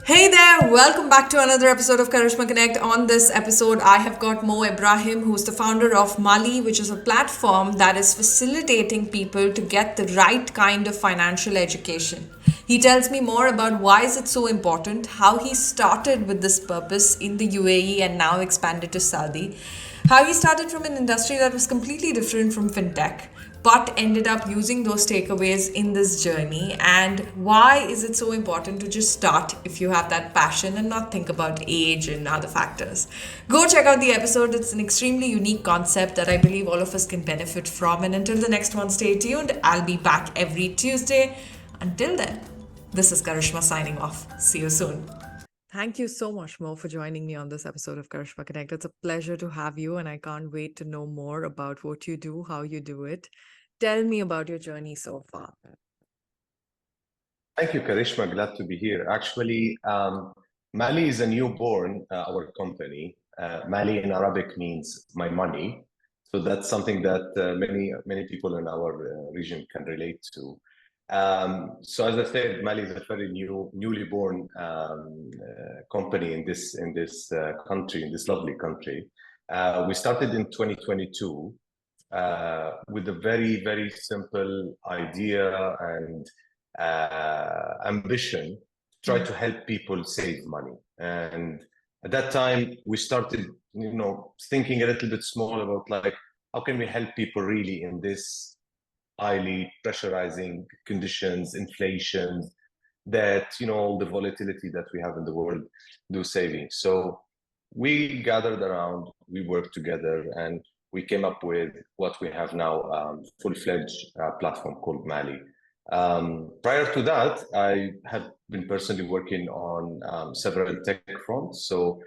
Hey there, welcome back to another episode of Karishma Connect. On this episode, I have got Mo Ibrahim, who's the founder of Maly, which is a platform that is facilitating people to get the right kind of financial education. He tells me more about why is it so important, how he started with this purpose in the UAE and now expanded to Saudi, how he started from an industry that was completely different from fintech but ended up using those takeaways in this journey, and why is it so important to just start if you have that passion and not think about age and other factors. Go check out the episode. It's an extremely unique concept that I believe all of us can benefit from, and until the next one, stay tuned. I'll be back every Tuesday. Until then, this is Karishma signing off. See you soon. Thank you so much, Mo, for joining me on this episode of Karishma Connect. It's a pleasure to have you, and I can't wait to know more about what you do, how you do it. Tell me about your journey so far. Thank you, Karishma. Glad to be here. Actually, Mali is a newborn, our company. Mali in Arabic means my money. So that's something that many people in our region can relate to. So as I said, Mali is a very newly born company in this country, in this lovely country. We started in 2022 with a very simple idea and ambition to try to help people save money. And at that time, we started, thinking a little bit small about like, how can we help people really in this highly pressurizing conditions, inflation, that, all the volatility that we have in the world, do saving. So we gathered around, we worked together, and we came up with what we have now, full-fledged platform called Maly. Prior to that, I have been personally working on several tech fronts. So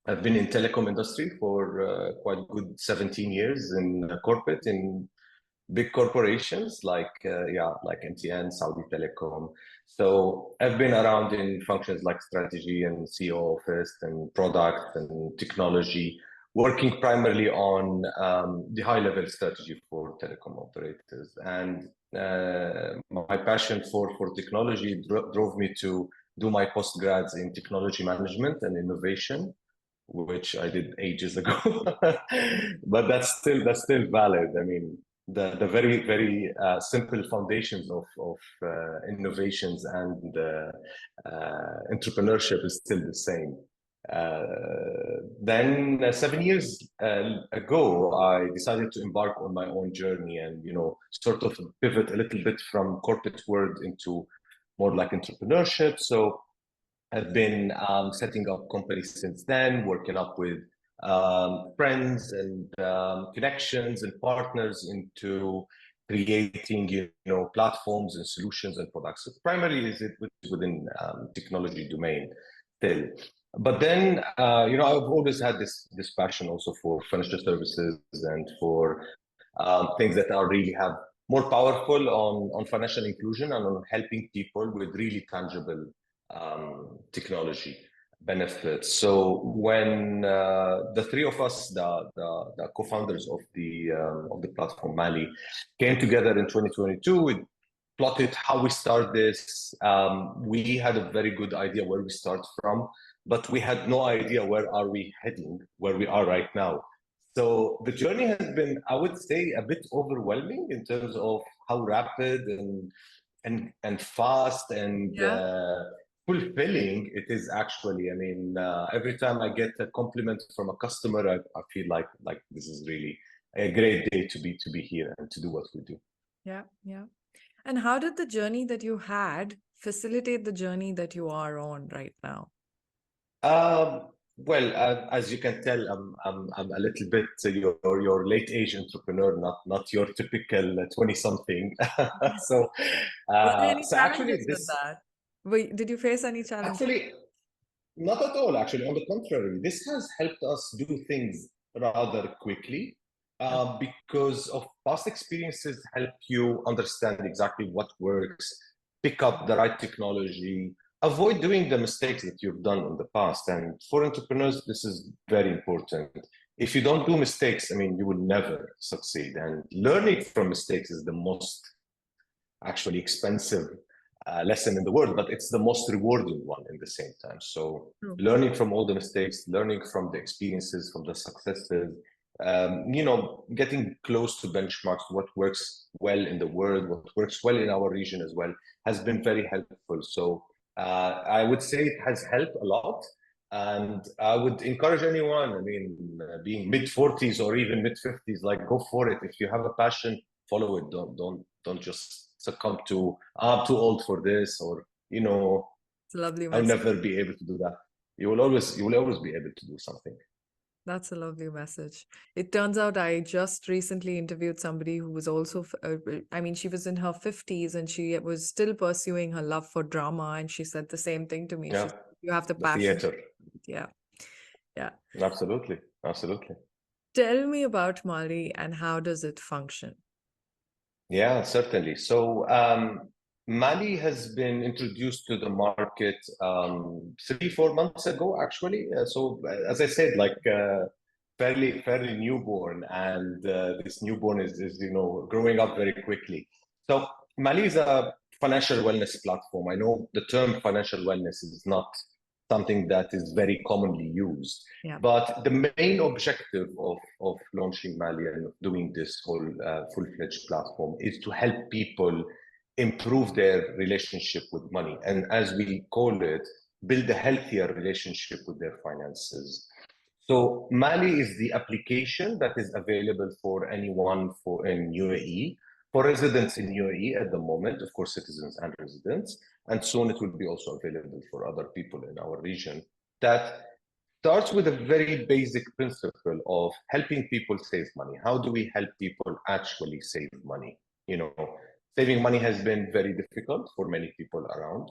I've been in telecom industry for quite a good 17 years in corporate, in big corporations like MTN, Saudi Telecom. So I've been around in functions like strategy and CEO office and product and technology, working primarily on the high level strategy for telecom operators. And my passion for technology drove me to do my postgrads in technology management and innovation, which I did ages ago. But that's still valid. I mean, the very simple foundations of innovations and entrepreneurship is still the same. Then 7 years ago, I decided to embark on my own journey and sort of pivot a little bit from corporate world into more like entrepreneurship. So I've been setting up companies since then, working up with friends and connections and partners into creating, platforms and solutions and products. So primarily, is it within technology domain still. But then, I've always had this passion also for financial services and for things that are really have more powerful on financial inclusion and on helping people with really tangible technology benefits. So when the three of us, the co-founders of the platform Maly, came together in 2022, we plotted how we start this. We had a very good idea where we start from, but we had no idea where are we heading, where we are right now. So the journey has been, I would say, a bit overwhelming in terms of how rapid and fast and Yeah. fulfilling it is actually. I mean, every time I get a compliment from a customer, I feel like this is really a great day to be here and to do what we do. Yeah. Yeah. And how did the journey that you had facilitate the journey that you are on right now? Well, as you can tell, I'm a little bit your late age entrepreneur, not your typical 20 something. So Were there any so actually challenges with this that? Did you face any challenges? actually not at all. Actually, on the contrary, this has helped us do things rather quickly because of past experiences help you understand exactly what works, pick up the right technology, avoid doing the mistakes that you've done in the past. And for entrepreneurs, this is very important. If you don't do mistakes, I mean, you will never succeed. And learning from mistakes is the most actually expensive lesson in the world, but it's the most rewarding one in the same time. So learning from all the mistakes, learning from the experiences, from the successes, getting close to benchmarks, what works well in the world, what works well in our region as well, has been very helpful. So I would say it has helped a lot. And I would encourage anyone, being mid-40s or even mid-50s, like go for it. If you have a passion, follow it. Don't just succumb to, I'm too old for this, or it's a lovely message. I'll never be able to do that. You will always be able to do something. That's a lovely message. It turns out I just recently interviewed somebody who was also, she was in her 50s and she was still pursuing her love for drama. And she said the same thing to me. Yeah. She said, you have the The passion. theater. Yeah. Yeah. Absolutely. Tell me about Maly and how does it function? Yeah, certainly. So Maly has been introduced to the market 3-4 months ago, actually. So as I said, like fairly newborn, and this newborn is growing up very quickly. So Maly is a financial wellness platform. I know the term financial wellness is not something that is very commonly used. Yeah. But the main objective of launching Maly and of doing this whole full-fledged platform is to help people improve their relationship with money. And as we call it, build a healthier relationship with their finances. So Maly is the application that is available for anyone in UAE, for residents in UAE at the moment, of course, citizens and residents, and soon it will be also available for other people in our region. That starts with a very basic principle of helping people save money. How do we help people actually save money? Saving money has been very difficult for many people around.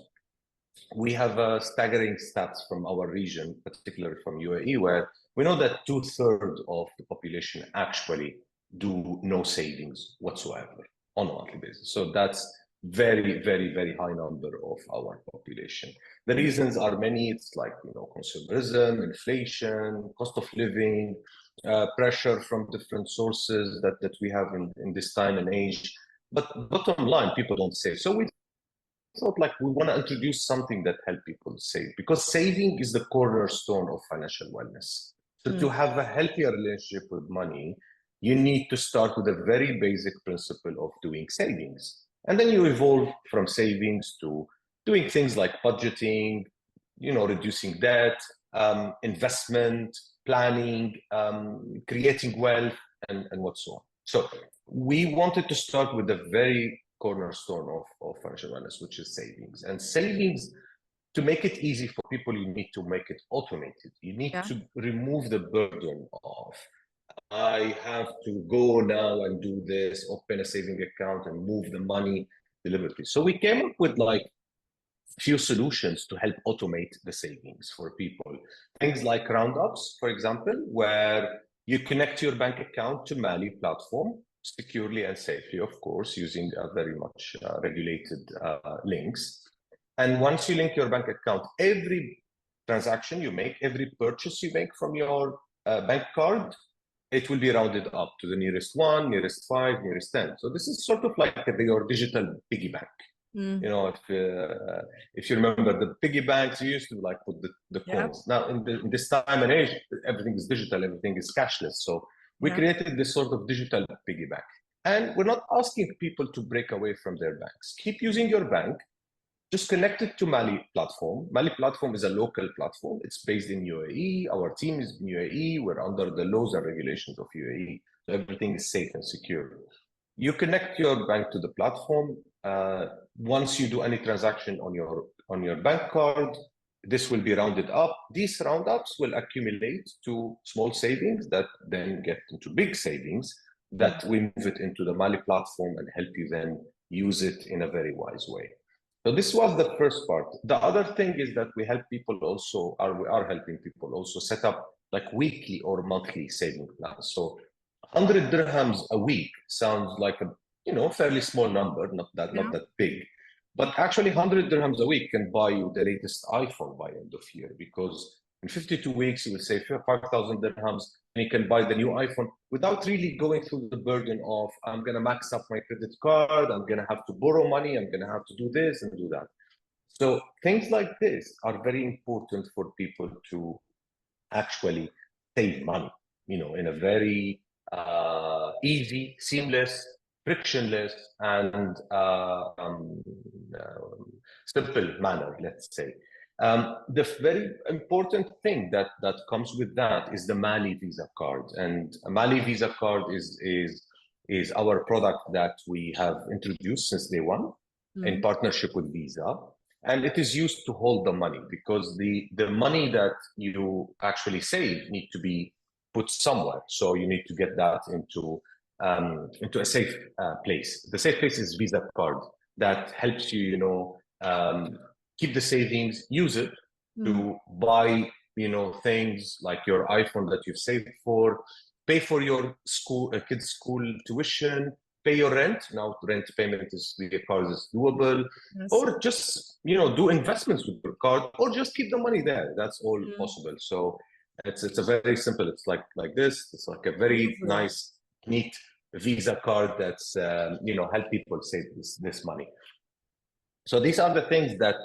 We have staggering stats from our region, particularly from UAE, where we know that 2/3 of the population actually do no savings whatsoever on a monthly basis. So that's very, very, very high number of our population. The reasons are many. It's like, consumerism, inflation, cost of living, pressure from different sources that we have in this time and age. But bottom line, people don't save. So we thought like we want to introduce something that help people save, because saving is the cornerstone of financial wellness. So to have a healthier relationship with money, you need to start with a very basic principle of doing savings. And then you evolve from savings to doing things like budgeting, reducing debt, investment, planning, creating wealth, and what so on. So we wanted to start with the very cornerstone of financial wellness, which is savings. And savings, to make it easy for people, you need to make it automated. You need to remove the burden of, I have to go now and do this, open a saving account and move the money deliberately. So we came up with like few solutions to help automate the savings for people. Things like roundups, for example, where you connect your bank account to Maly platform securely and safely, of course, using very much regulated links. And once you link your bank account, every transaction you make, every purchase you make from your bank card, it will be rounded up to the nearest 1, nearest 5, nearest 10. So this is sort of like your digital piggy bank. If you remember the piggy banks, you used to like put the coins. Now in this time and age, everything is digital, everything is cashless. So we created this sort of digital piggy bank. And we're not asking people to break away from their banks. Keep using your bank, just connect it to Maly platform. Maly platform is a local platform. It's based in UAE. Our team is in UAE. We're under the laws and regulations of UAE. So everything is safe and secure. You connect your bank to the platform. Once you do any transaction on your bank card, this will be rounded up. These roundups will accumulate to small savings that then get into big savings that we move it into the Maly platform and help you then use it in a very wise way. So this was the first part. The other thing is that we help people also, or we are helping people also set up like weekly or monthly saving plans. So 100 dirhams a week sounds like a fairly small number, not that big. But actually 100 dirhams a week can buy you the latest iPhone by end of year, because in 52 weeks you will save 5,000 dirhams. you can buy the new iPhone without really going through the burden of, I'm going to max up my credit card, I'm going to have to borrow money, I'm going to have to do this and do that. So things like this are very important for people to actually save money, in a very easy, seamless, frictionless, and simple manner, let's say. The very important thing that comes with that is the Maly Visa card, and a Maly Visa card is our product that we have introduced since day one in partnership with Visa. And it is used to hold the money, because the money that you actually save need to be put somewhere. So you need to get that into a safe place. The safe place is Visa card that helps you, keep the savings, use it to buy, things like your iPhone that you've saved for, pay for your kids' school tuition, pay your rent. Now rent payment is the card is doable, Yes. or just do investments with your card, or just keep the money there. That's all possible. So it's a very simple. It's like this. It's like a very nice, neat Visa card that's help people save this money. So these are the things that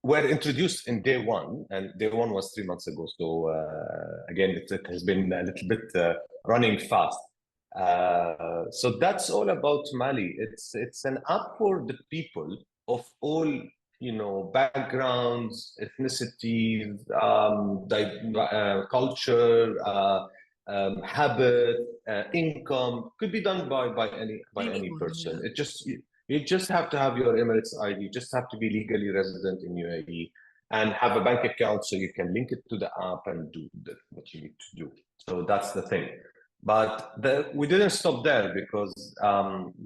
were introduced in day one, and day one was 3 months ago. So again, it has been a little bit running fast. So that's all about Maly. It's an app for the people of all backgrounds, ethnicities, culture, habit, income. Could be done by any person. Yeah. You just have to have your Emirates ID. You just have to be legally resident in UAE and have a bank account, so you can link it to the app and do what you need to do. So that's the thing. But we didn't stop there, because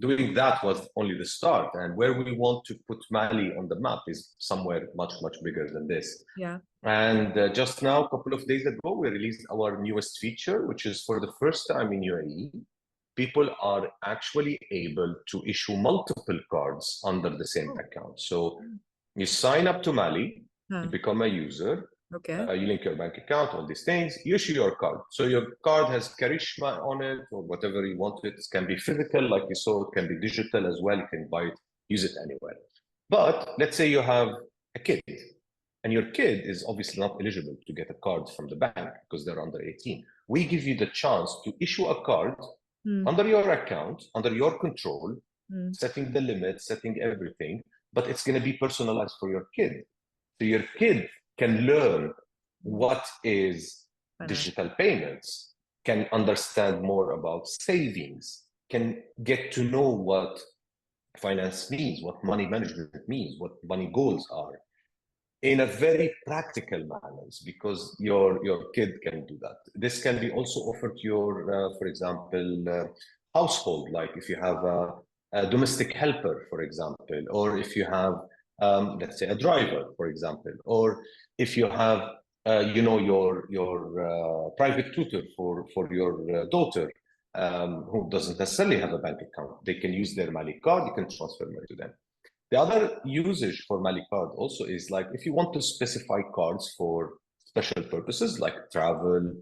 doing that was only the start. And where we want to put Maly on the map is somewhere much, much bigger than this. Yeah. And just now, a couple of days ago, we released our newest feature, which is for the first time in UAE, people are actually able to issue multiple cards under the same account. So you sign up to Maly, you become a user, you link your bank account, all these things, you issue your card. So your card has Karishma on it, or whatever you want it. It can be physical, like you saw, it can be digital as well. You can buy it, use it anywhere. But let's say you have a kid, and your kid is obviously not eligible to get a card from the bank because they're under 18. We give you the chance to issue a card under your account, under your control, setting the limits, setting everything, but it's going to be personalized for your kid. So your kid can learn what is digital payments, can understand more about savings, can get to know what finance means, what money management means, what money goals are, in a very practical manner, because your kid can do that. This can be also offered to your, for example, household, like if you have a domestic helper, for example, or if you have, let's say, a driver, for example, or if you have, your private tutor for your daughter, who doesn't necessarily have a bank account. They can use their Maly card, you can transfer money to them. The other usage for Maly card also is like, if you want to specify cards for special purposes like travel,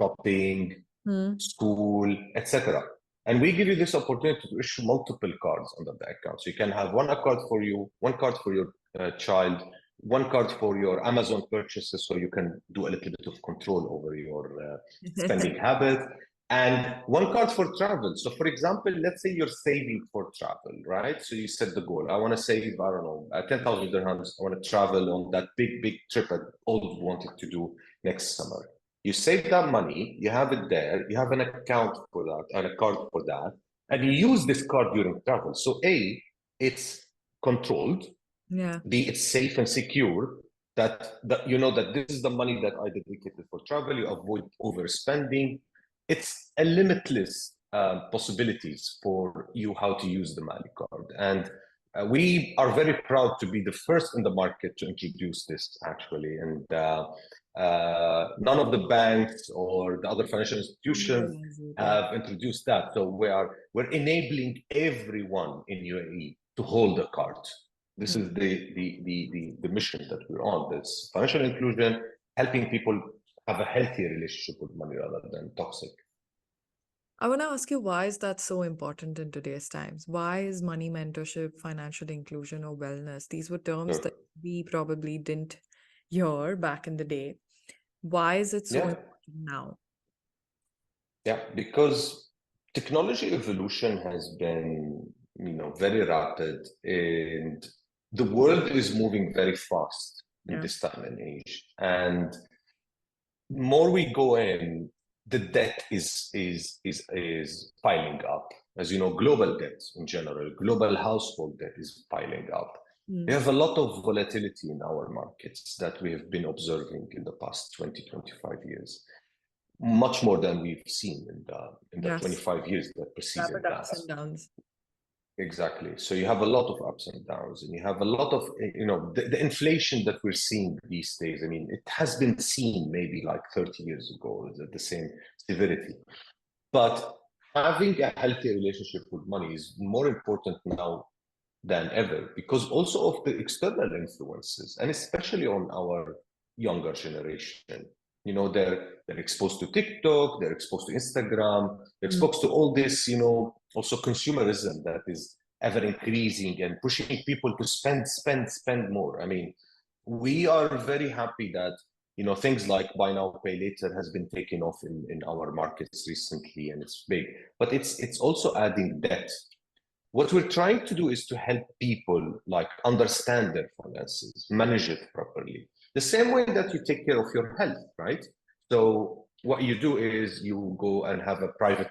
shopping, school, etc. And we give you this opportunity to issue multiple cards under the account. So you can have one card for you, one card for your child, one card for your Amazon purchases, so you can do a little bit of control over your spending habit. And one card for travel. So for example, let's say you're saving for travel, right? So you set the goal. I want to save, I don't know, 10,000 dirhams. I want to travel on that big trip I always wanted to do next summer. You save that money, you have it there, you have an account for that, and a card for that, and you use this card during travel. So A, it's controlled. Yeah. B, it's safe and secure. That you know that this is the money that I dedicated for travel. You avoid overspending. It's a limitless possibilities for you how to use the Maly card. And we are very proud to be the first in the market to introduce this, actually. And none of the banks or the other financial institutions have introduced that. So we're enabling everyone in UAE to hold a card. This is the mission that we're on. This financial inclusion, helping people have a healthier relationship with money rather than toxic. I want to ask you, why is that so important in today's times? Why is money mentorship, financial inclusion, or wellness? These were terms that Sure. we probably didn't hear back in the day. Why is it so Yeah. important now? Yeah, because technology evolution has been, very rapid, and the world is moving very fast in Yeah. this time and age. And more we go in, the debt is piling up. As you know, global debt in general, global household debt is piling up. We Mm. have a lot of volatility in our markets that we have been observing in the past 20, 25 years, much more than we've seen in the Yes. 25 years that preceded Rapid that. ups and downs. Exactly. So you have a lot of ups and downs, and you have a lot of, the inflation that we're seeing these days. I mean, it has been seen maybe like 30 years ago at the same severity. But having a healthy relationship with money is more important now than ever because also of the external influences, and especially on our younger generation. They're exposed to TikTok, they're exposed to Instagram, they're Mm. exposed to all this, also consumerism that is ever increasing and pushing people to spend more. I mean, we are very happy that things like buy now pay later has been taken off in our markets recently, and it's big, but it's also adding debt. What we're trying to do is to help people like understand their finances, manage it properly. The same way that you take care of your health, right? So what you do is you go and have a private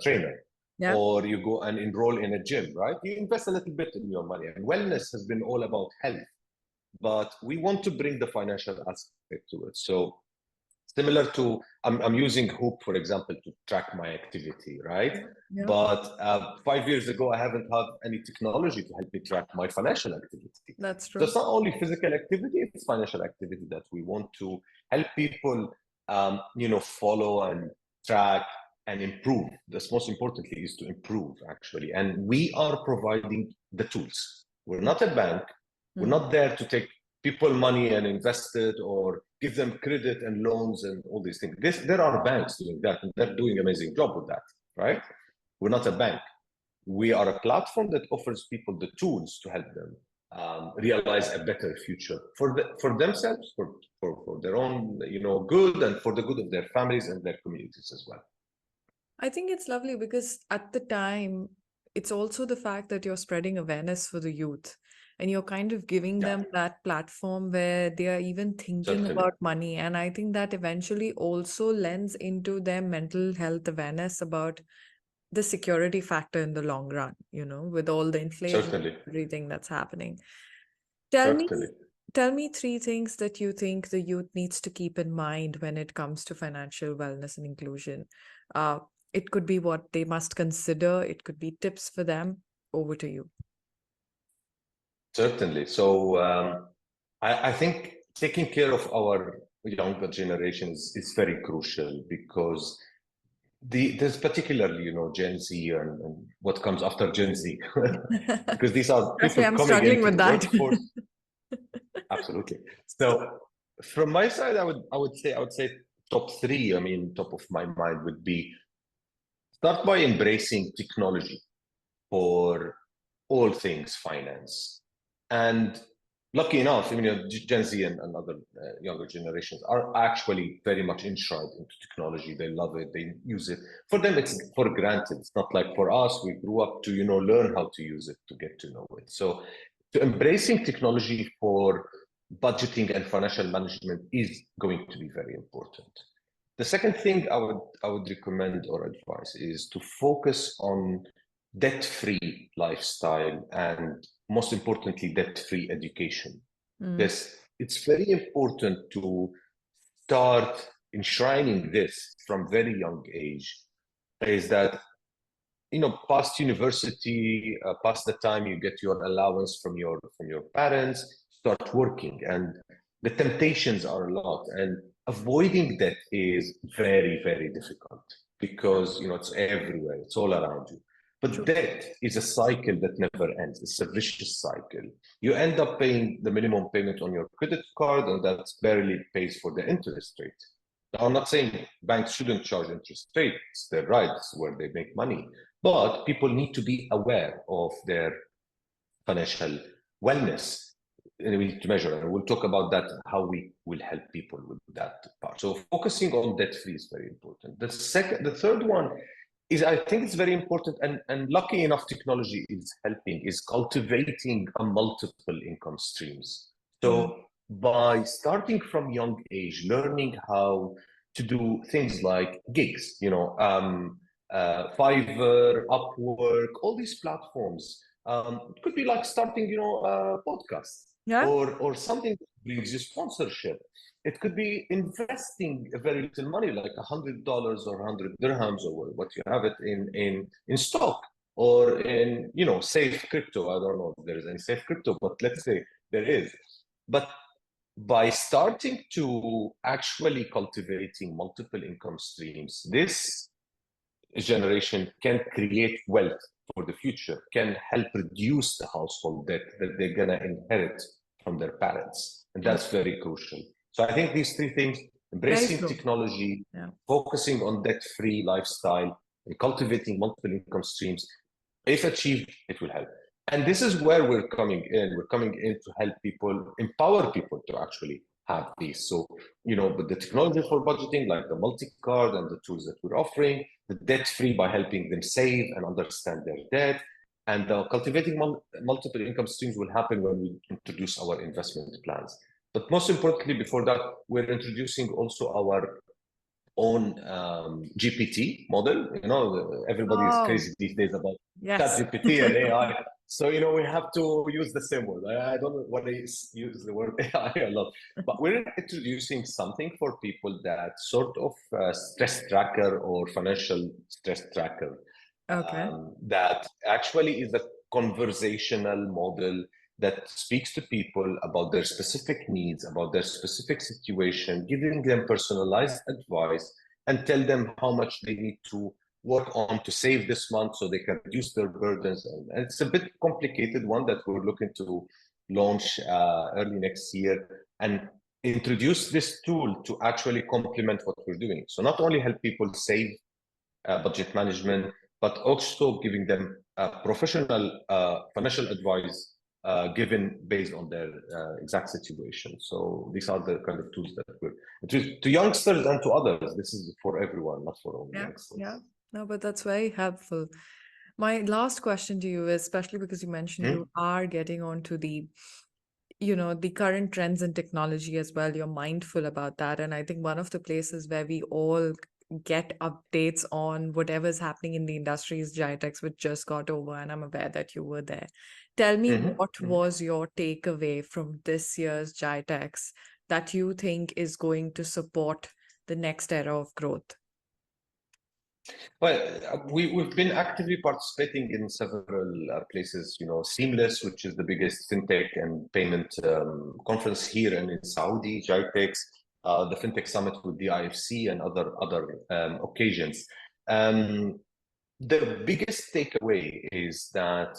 trainer, Yeah. or you go and enroll in a gym, right? You invest a little bit in your money. And wellness has been all about health, but we want to bring the financial aspect to it. So similar to I'm using Hoop, for example, to track my activity, right? Yeah. But 5 years ago, I haven't had any technology to help me track my financial activity. That's So true. it's not only physical activity, it's financial activity that we want to help people, follow and track and improve. That's most importantly is to improve actually. And we are providing the tools. We're not a bank. We're Mm. not there to take people money and invest it or give them credit and loans and all these things. There are banks doing that, and they're doing an amazing job with that, right? We're not a bank. We are a platform that offers people the tools to help them realize a better future for themselves, for their own good, and for the good of their families and their communities as well. I think it's lovely because at the time, it's also the fact that you're spreading awareness for the youth and you're kind of giving Yeah, them that platform where they are even thinking certainly, about money. And I think that eventually also lends into their mental health awareness about the security factor in the long run, with all the inflation, certainly, everything that's happening. Tell me, certainly. tell me three things that you think the youth needs to keep in mind when it comes to financial wellness and inclusion. Uh, it could be what they must consider. It could be tips for them. Over to you. Certainly. So I think taking care of our younger generation is very crucial because there's particularly, Gen Z and what comes after Gen Z, because these are Trust me, people I'm coming struggling into with the that. workforce. Absolutely. So from my side, I would say top three. I mean, top of my mind would be start by embracing technology for all things finance. And lucky enough, Gen Z and other younger generations are actually very much enshrined into technology. They love it. They use it. For them, it's for granted. It's not like for us. We grew up to, learn how to use it, to get to know it. So to embracing technology for budgeting and financial management is going to be very important. The second thing I would recommend or advise is to focus on debt-free lifestyle and most importantly, debt-free education. Mm. This it's very important to start enshrining this from very young age. Is that past university, past the time you get your allowance from your parents, start working, and the temptations are a lot, and avoiding debt is very, very difficult because it's everywhere, it's all around you. But True. debt is a cycle that never ends. It's a vicious cycle. You end up paying the minimum payment on your credit card, and that barely pays for the interest rate. I'm not saying banks shouldn't charge interest rates. It's their rights where they make money. But people need to be aware of their financial wellness. And we need to measure, and we'll talk about that, how we will help people with that part. So focusing on debt free is very important. The third one is, I think it's very important, and lucky enough, technology is helping, is cultivating a multiple income streams. So by starting from young age, learning how to do things like gigs, Fiverr, Upwork, all these platforms. It could be like starting, a podcast, Yeah. or something that brings you sponsorship. It could be investing a very little money, like $100 or 100 dirhams, or what you have it in stock, or in, safe crypto. I don't know if there is any safe crypto, but let's say there is. But by starting to actually cultivating multiple income streams, this generation can create wealth for the future, can help reduce the household debt that they're going to inherit from their parents. And that's very crucial. So I think these three things: embracing technology, focusing on debt-free lifestyle, and cultivating multiple income streams, if achieved, it will help. And this is where we're coming in. We're coming in to help people, empower people to actually have these. So, with the technology for budgeting, like the multi-card and the tools that we're offering, the debt-free by helping them save and understand their debt, and cultivating multiple income streams will happen when we introduce our investment plans. But most importantly, before that, we're introducing also our own GPT model. Everybody is crazy these days about ChatGPT and AI. So, we have to use the same word. I don't want to use the word AI a lot, but we're introducing something for people that sort of stress tracker or financial stress tracker. That actually is a conversational model that speaks to people about their specific needs, about their specific situation, giving them personalized advice, and tell them how much they need to work on to save this month so they can reduce their burdens. And it's a bit complicated one that we're looking to launch early next year, and introduce this tool to actually complement what we're doing. So not only help people save, budget management, but also giving them professional financial advice given based on their exact situation. So these are the kind of tools that we're to youngsters and to others. This is for everyone, not for only youngsters. Yeah, no, but that's very helpful. My last question to you is, especially because you mentioned you are getting onto the the current trends in technology as well. You're mindful about that. And I think one of the places where we all get updates on whatever's happening in the industry is GITEX, which just got over, and I'm aware that you were there. Tell me, what was your takeaway from this year's GITEX that you think is going to support the next era of growth? Well, we've been actively participating in several places. Seamless, which is the biggest fintech and payment conference here, and in Saudi, GITEX, the fintech summit with DIFC, and other occasions. The biggest takeaway is that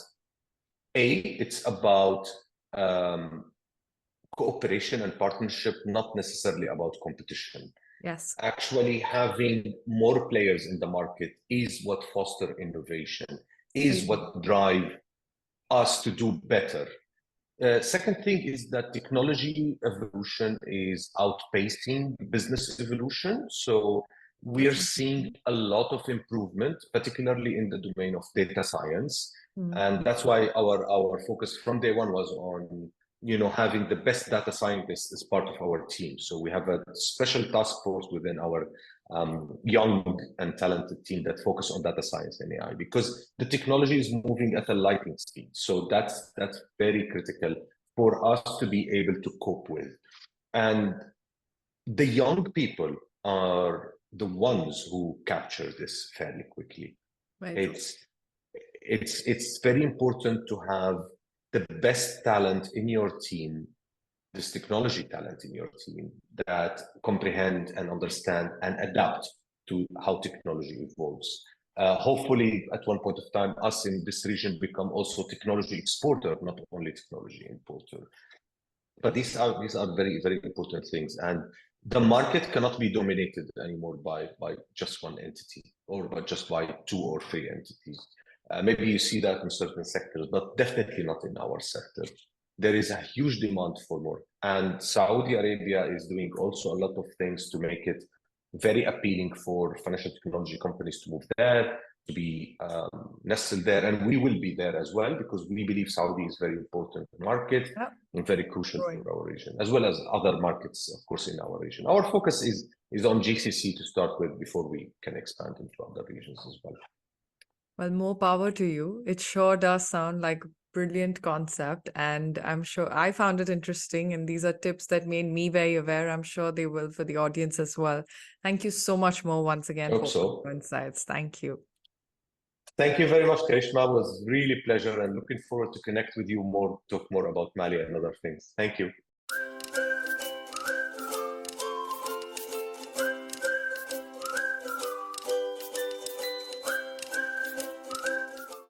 it's about cooperation and partnership, not necessarily about competition. Yes. Actually, having more players in the market is what foster innovation, is what drive us to do better. Second thing is that technology evolution is outpacing business evolution. So we are seeing a lot of improvement, particularly in the domain of data science. And that's why our focus from day one was on having the best data scientists as part of our team. So we have a special task force within our young and talented team that focus on data science and AI, because the technology is moving at a lightning speed. So that's very critical for us to be able to cope with. And the young people are the ones who capture this fairly quickly. Right. It's very important to have the best talent in your team, this technology talent in your team, that comprehend and understand and adapt to how technology evolves. Hopefully, at one point of time, us in this region become also technology exporter, not only technology importer. But these are very, very important things. And the market cannot be dominated anymore by just one entity or just by 2 or 3 entities. Maybe you see that in certain sectors, but definitely not in our sector. There is a huge demand for more. And Saudi Arabia is doing also a lot of things to make it very appealing for financial technology companies to move there, to be nestled there. And we will be there as well, because we believe Saudi is a very important market and very crucial for our region, as well as other markets, of course, in our region. Our focus is on GCC to start with before we can expand into other regions as well. Well, more power to you. It sure does sound like a brilliant concept, and I'm sure I found it interesting. And these are tips that made me very aware. I'm sure they will for the audience as well. Thank you so much, Mo, once again for your insights. Thank you. Thank you very much, Karishma. It was really a pleasure, and looking forward to connect with you more, talk more about Maly and other things. Thank you.